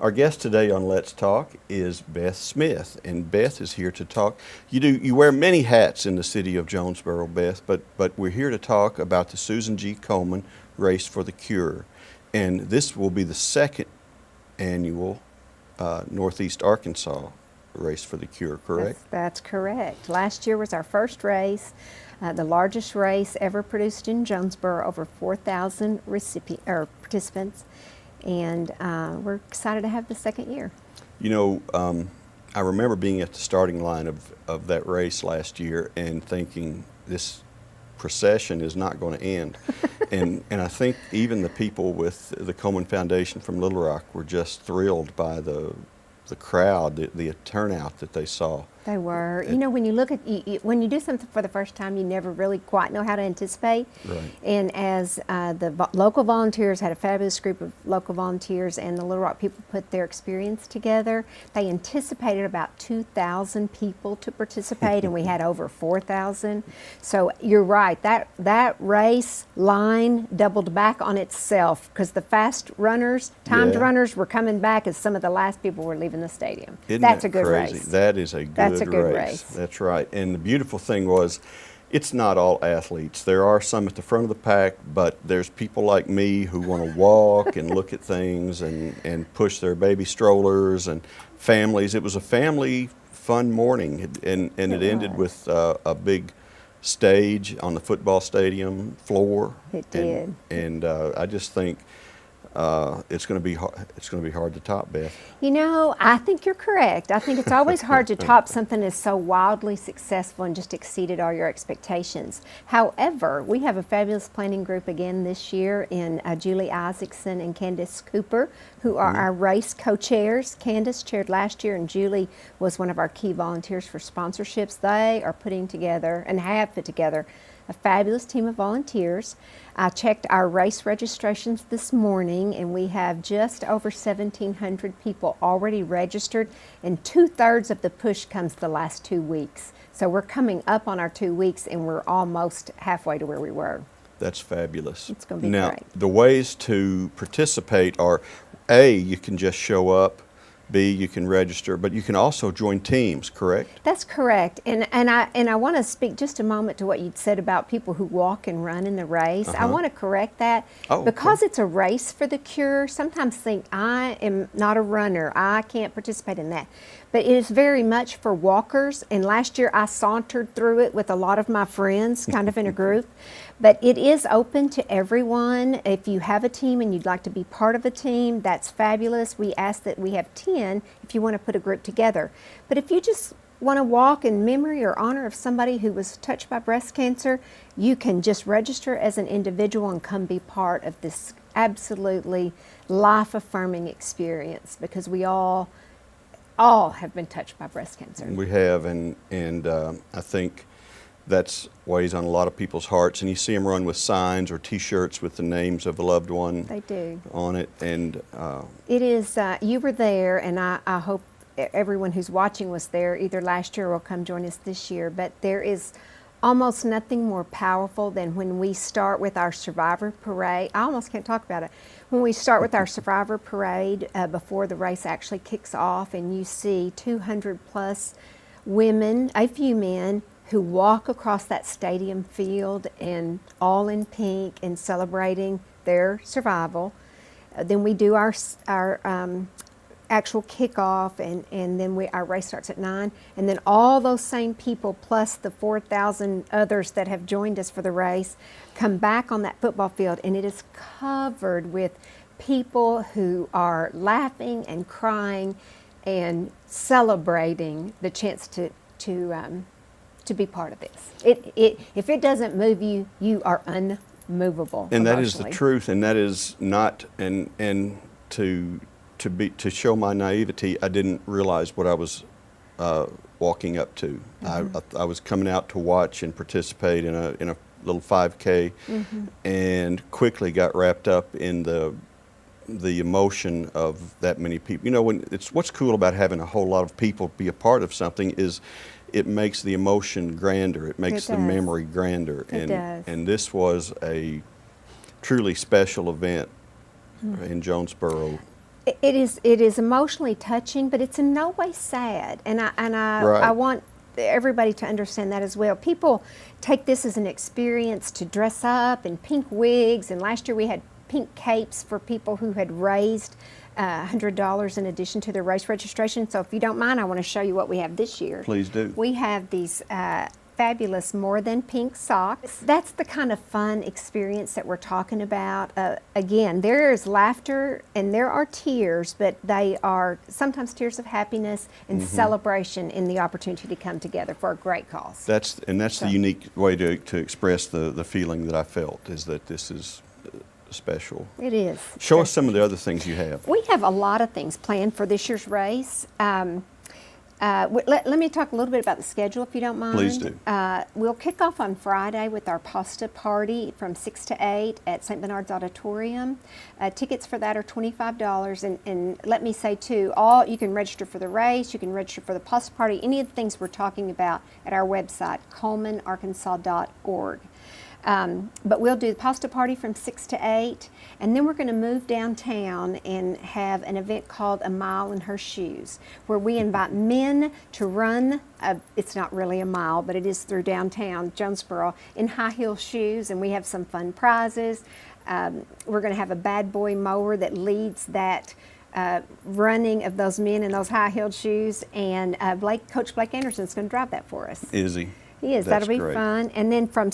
Our guest today on Let's Talk is Beth Smith, and Beth is here to talk. You wear many hats in the city of Jonesboro, Beth, but we're here to talk about the Susan G. Komen Race for the Cure, and this will be the second annual Northeast Arkansas Race for the Cure, correct? That's correct. Last year was our first race, the largest race ever produced in Jonesboro, over 4,000 participants. And we're excited to have the second year. You know, I remember being at the starting line of that race last year and thinking this procession is not going to end. and I think even the people with the Komen Foundation from Little Rock were just thrilled by the crowd, the turnout that they saw. They were. You know, when you look at, when you do something for the first time, you never really quite know how to anticipate. Right. And as the local volunteers had a fabulous group of local volunteers, and the Little Rock people put their experience together, they anticipated about 2,000 people to participate, and we had over 4,000. So you're right, that race line doubled back on itself, because the fast runners, timed runners, were coming back as some of the last people were leaving the stadium. Isn't That's that a good crazy? race. That is a good That's a good race. That's right. And the beautiful thing was, it's not all athletes. There are some at the front of the pack, but there's people like me who want to walk and look at things and push their baby strollers, and families. It was a family fun morning, and it ended with a big stage on the football stadium floor. It did. And I just think it's going to be hard to top, Beth. You know, I think you're correct. I think it's always hard to top something that's so wildly successful and just exceeded all your expectations. However, we have a fabulous planning group again this year in Julie Isaacson and Candace Cooper, who are our race co-chairs. Candace chaired last year, and Julie was one of our key volunteers for sponsorships. They are putting together, and have put together, a fabulous team of volunteers. I checked our race registrations this morning, and we have just over 1,700 people already registered, and 2/3 of the push comes the last 2 weeks. So we're coming up on our 2 weeks, and we're almost halfway to where we were. That's fabulous. It's going to be now, great. The ways to participate are, A, you can just show up. B, you can register, but you can also join teams, correct? That's correct. And I want to speak just a moment to what you'd said about people who walk and run in the race. I want to correct that. Because it's a race for the cure, sometimes think I am not a runner. I can't participate in that. But it is very much for walkers. And last year I sauntered through it with a lot of my friends, kind of in a group. But it is open to everyone. If you have a team and you'd like to be part of a team, that's fabulous. We ask that we have 10 if you want to put a group together. But if you just want to walk in memory or honor of somebody who was touched by breast cancer, you can just register as an individual and come be part of this absolutely life-affirming experience, because we all have been touched by breast cancer. We have, and I think that's weighs on a lot of people's hearts, and you see them run with signs or T-shirts with the names of a loved one They do. on it. And it is, you were there, and I hope everyone who's watching was there either last year or will come join us this year, but there is almost nothing more powerful than when we start with our survivor parade. I almost can't talk about it. When we start with our survivor parade before the race actually kicks off, and you see 200 plus women, a few men, who walk across that stadium field and all in pink and celebrating their survival. Then we do our actual kickoff, and then our race starts at 9. And then all those same people, plus the 4,000 others that have joined us for the race, come back on that football field, and it is covered with people who are laughing and crying and celebrating the chance to be part of this. If it doesn't move you, you are unmovable. And that is the truth, and that is not, and to show my naivety, I didn't realize what I was walking up to. I was coming out to watch and participate in a little 5K, and quickly got wrapped up in the emotion of that many people. You know, what's cool about having a whole lot of people be a part of something is it makes the emotion grander. It makes the memory grander. It does. And this was a truly special event in Jonesboro. It is emotionally touching, but it's in no way sad, and I Right. want everybody to understand that as well. People take this as an experience to dress up in pink wigs, and last year we had pink capes for people who had raised $100 in addition to their race registration. So if you don't mind, I want to show you what we have this year. Please do. We have these fabulous More Than Pink socks. That's the kind of fun experience that we're talking about. Again, there is laughter and there are tears, but they are sometimes tears of happiness and celebration in the opportunity to come together for a great cause. That's the unique way to express the feeling that I felt, is that this is special. It is. Show us some of the other things you have. We have a lot of things planned for this year's race. Let me talk a little bit about the schedule, if you don't mind. Please do. We'll kick off on Friday with our pasta party from 6 to 8 at St. Bernard's Auditorium. Tickets for that are $25. And let me say, too, you can register for the race, you can register for the pasta party, any of the things we're talking about at our website, colemanarkansas.org. But we'll do the pasta party from 6 to 8, and then we're going to move downtown and have an event called A Mile in Her Shoes, where we invite men to run, it's not really a mile, but it is through downtown Jonesboro, in high heel shoes, and we have some fun prizes. We're going to have a bad boy mower that leads that running of those men in those high-heeled shoes, and Coach Blake Anderson's going to drive that for us. Is he? He is. That's That'll be great. fun. And then from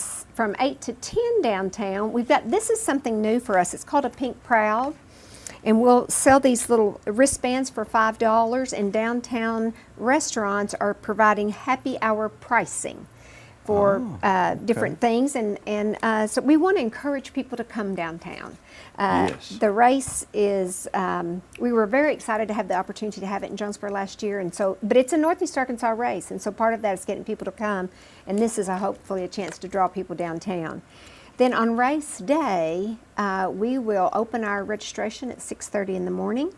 8 to 10 downtown, this is something new for us. It's called a Pink Proud. And we'll sell these little wristbands for $5, and downtown restaurants are providing happy hour pricing for different things. And so we want to encourage people to come downtown. Yes. The race is, we were very excited to have the opportunity to have it in Jonesboro last year, but it's a Northeast Arkansas race, and so part of that is getting people to come, and this is hopefully a chance to draw people downtown. Then on race day, we will open our registration at 6:30 in the morning.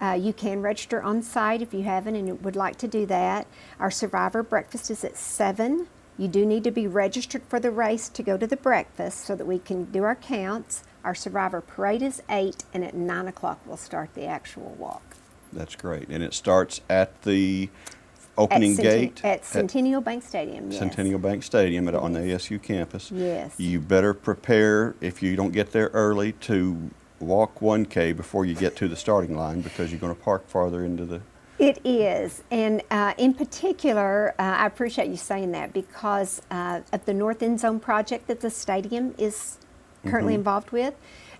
You can register on site if you haven't and would like to do that. Our Survivor breakfast is at 7. You do need to be registered for the race to go to the breakfast so that we can do our counts. Our Survivor parade is 8, and at 9 o'clock we'll start the actual walk. That's great. And it starts at the opening gate? At Centennial Bank Stadium, yes. Centennial Bank Stadium on the ASU campus. Yes. You better prepare, if you don't get there early, to walk 1K before you get to the starting line, because you're going to park farther into the... It is, and in particular, I appreciate you saying that, because of the North End Zone project that the stadium is currently involved with,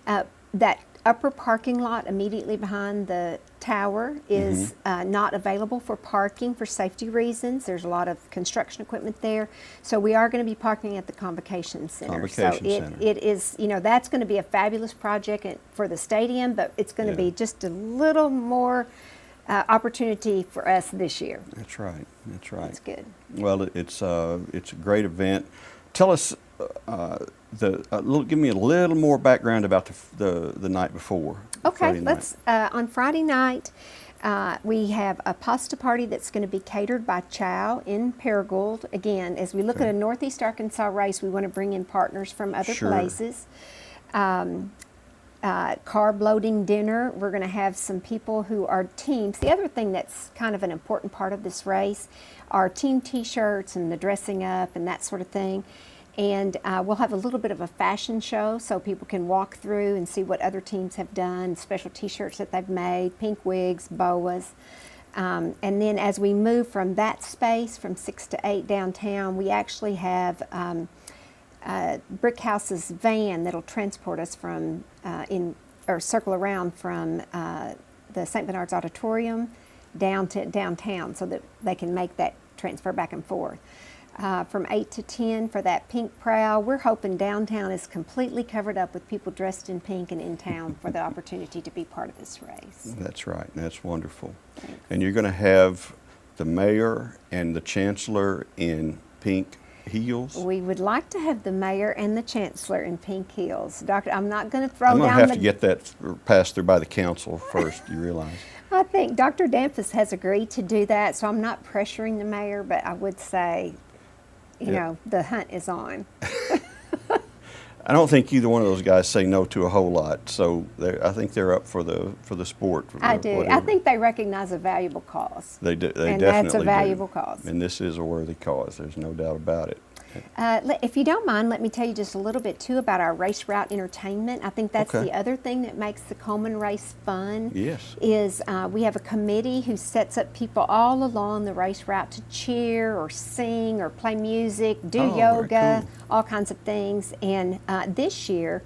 that upper parking lot immediately behind the tower is not available for parking for safety reasons. There's a lot of construction equipment there, so we are going to be parking at the Convocation Center. Center. It is, that's going to be a fabulous project for the stadium, but it's going to be just a little more opportunity for us this year. That's right. That's right. That's good. Well, it's a great event. Tell us, give me a little more background about the night before. Okay, on Friday night, we have a pasta party that's going to be catered by Chow in Paragould. Again, as we look at a Northeast Arkansas race, we want to bring in partners from other places. Carb loading dinner. We're going to have some people who are teams. The other thing that's kind of an important part of this race are team T-shirts and the dressing up and that sort of thing. And we'll have a little bit of a fashion show so people can walk through and see what other teams have done, special T-shirts that they've made, pink wigs, boas. And then as we move from that space from 6 to 8 downtown, we actually have Brickhouse's van that'll transport us from circle around from the St. Bernard's Auditorium down to downtown, so that they can make that transfer back and forth. From 8 to 10 for that Pink Prowl. We're hoping downtown is completely covered up with people dressed in pink and in town for the opportunity to be part of this race. That's right. That's wonderful. Thanks. And you're going to have the mayor and the chancellor in pink heels? We would like to have the mayor and the chancellor in pink heels. Doctor, I'm not going to throw I'm down going to have to get that passed through by the council first, you realize? I think Dr. Danfus has agreed to do that, so I'm not pressuring the mayor, but I would say, the hunt is on. I don't think either one of those guys say no to a whole lot, so I think they're up for the sport. I do. Whatever. I think they recognize a valuable cause. They do. They and definitely that's a valuable do. cause. And this is a worthy cause. There's no doubt about it. If you don't mind, let me tell you just a little bit too about our race route entertainment. I think that's Okay. the other thing that makes the Coleman race fun. Yes. Is we have a committee who sets up people all along the race route to cheer or sing or play music, do Oh, very yoga, cool. all kinds of things. And this year,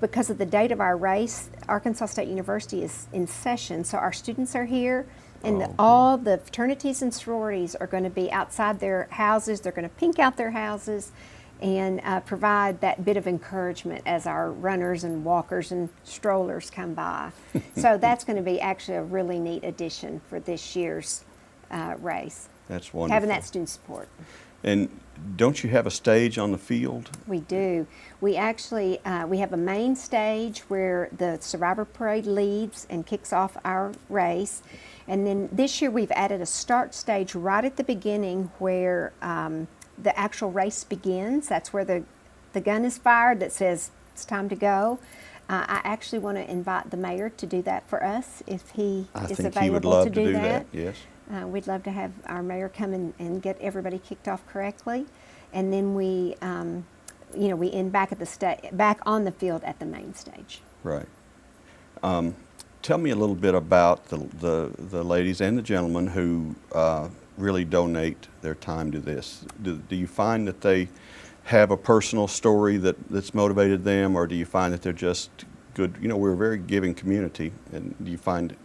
because of the date of our race, Arkansas State University is in session, so our students are here. And Oh, okay. all the fraternities and sororities are going to be outside their houses. They're going to pink out their houses and provide that bit of encouragement as our runners and walkers and strollers come by. So that's going to be actually a really neat addition for this year's race, That's wonderful. having that student support. And don't you have a stage on the field? We do. We actually we have a main stage where the Survivor Parade leads and kicks off our race. And then this year we've added a start stage right at the beginning where the actual race begins. That's where the gun is fired that says it's time to go. I actually want to invite the mayor to do that for us if he I is think available he would love to do that. Yes. We'd love to have our mayor come and get everybody kicked off correctly, and then we end back at back on the field at the main stage. Right. Tell me a little bit about the ladies and the gentlemen who really donate their time to this. Do you find that they have a personal story that's motivated them, or do you find that they're just good? You know, we're a very giving community, and do you find?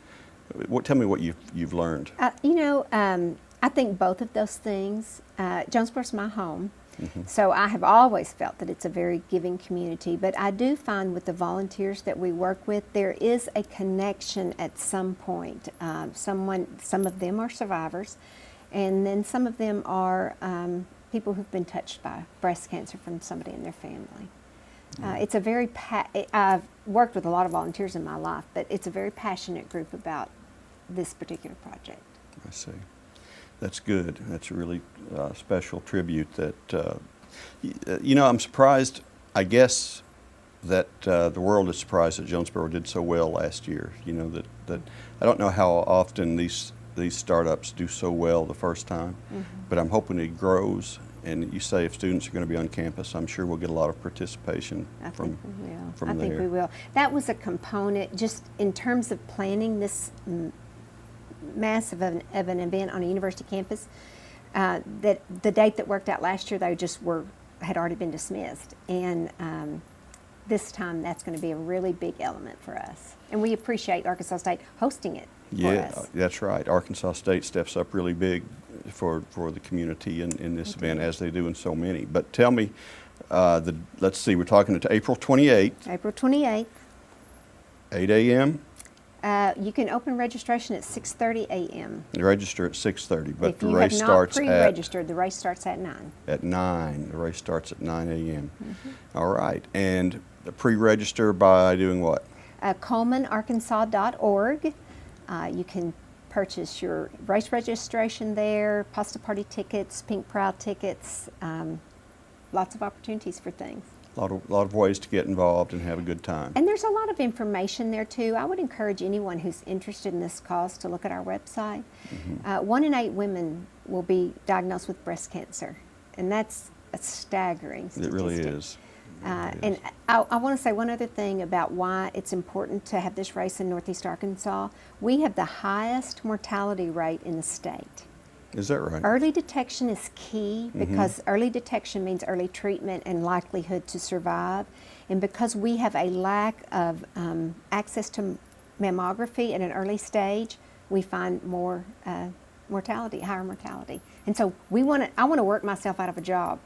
Tell me what you've learned. I think both of those things. Jonesboro's my home, so I have always felt that it's a very giving community. But I do find with the volunteers that we work with, there is a connection at some point. Some of them are survivors, and then some of them are people who've been touched by breast cancer from somebody in their family. It's a very I've worked with a lot of volunteers in my life, but it's a very passionate group about this particular project. I see. That's good. That's a really special tribute. That I'm surprised. I guess that the world is surprised that Jonesboro did so well last year. You know that I don't know how often these startups do so well the first time, but I'm hoping it grows. And you say if students are going to be on campus, I'm sure we'll get a lot of participation from there. I think we will. That was a component, just in terms of planning this massive of an event on a university campus. That the date that worked out last year, they just had already been dismissed, and this time that's going to be a really big element for us. And we appreciate Arkansas State hosting it for us. That's right. Arkansas State steps up really big for the community in this event, as they do in so many. But tell me, let's see, we're talking to April 28th. April 28th. 8 a.m.? You can open registration at 6:30 a.m. Register at 6:30, but if the you race have not starts pre-registered, the race starts at 9. At 9. The race starts at 9 a.m. All right. And pre-register by doing what? ColemanArkansas.org. You can purchase your race registration there, pasta party tickets, Pink Pride tickets, lots of opportunities for things. A lot of ways to get involved and have a good time. And there's a lot of information there too. I would encourage anyone who's interested in this cause to look at our website. 1 in 8 women will be diagnosed with breast cancer, and that's a staggering statistic. It really is. And I want to say one other thing about why it's important to have this race in Northeast Arkansas. We have the highest mortality rate in the state. Is that right? Early detection is key because early detection means early treatment and likelihood to survive. And because we have a lack of access to mammography at an early stage, we find more mortality, higher mortality. And so I want to work myself out of a job.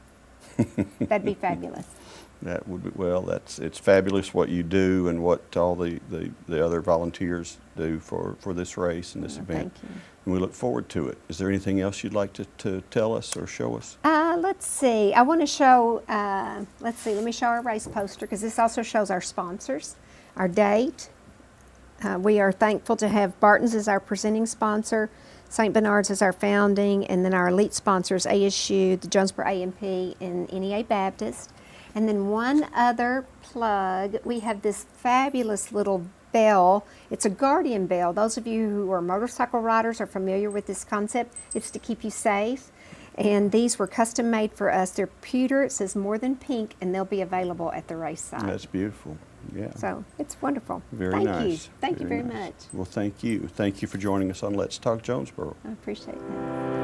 That'd be fabulous. That would be, it's fabulous what you do and what all the other volunteers do for this race and this event. Thank you. And we look forward to it. Is there anything else you'd like to tell us or show us? Let's see. I want to show, let me show our race poster because this also shows our sponsors, our date. We are thankful to have Barton's as our presenting sponsor, St. Bernard's as our founding, and then our elite sponsors, ASU, the Jonesboro A&P, and NEA Baptist. And then one other plug, we have this fabulous little bell. It's a guardian bell. Those of you who are motorcycle riders are familiar with this concept. It's to keep you safe. And these were custom made for us. They're pewter, it says more than pink, and they'll be available at the race site. That's beautiful. Yeah. So it's wonderful. Very Thank nice. you. Thank you very nice. much. Well, thank you. Thank you for joining us on Let's Talk Jonesboro. I appreciate that.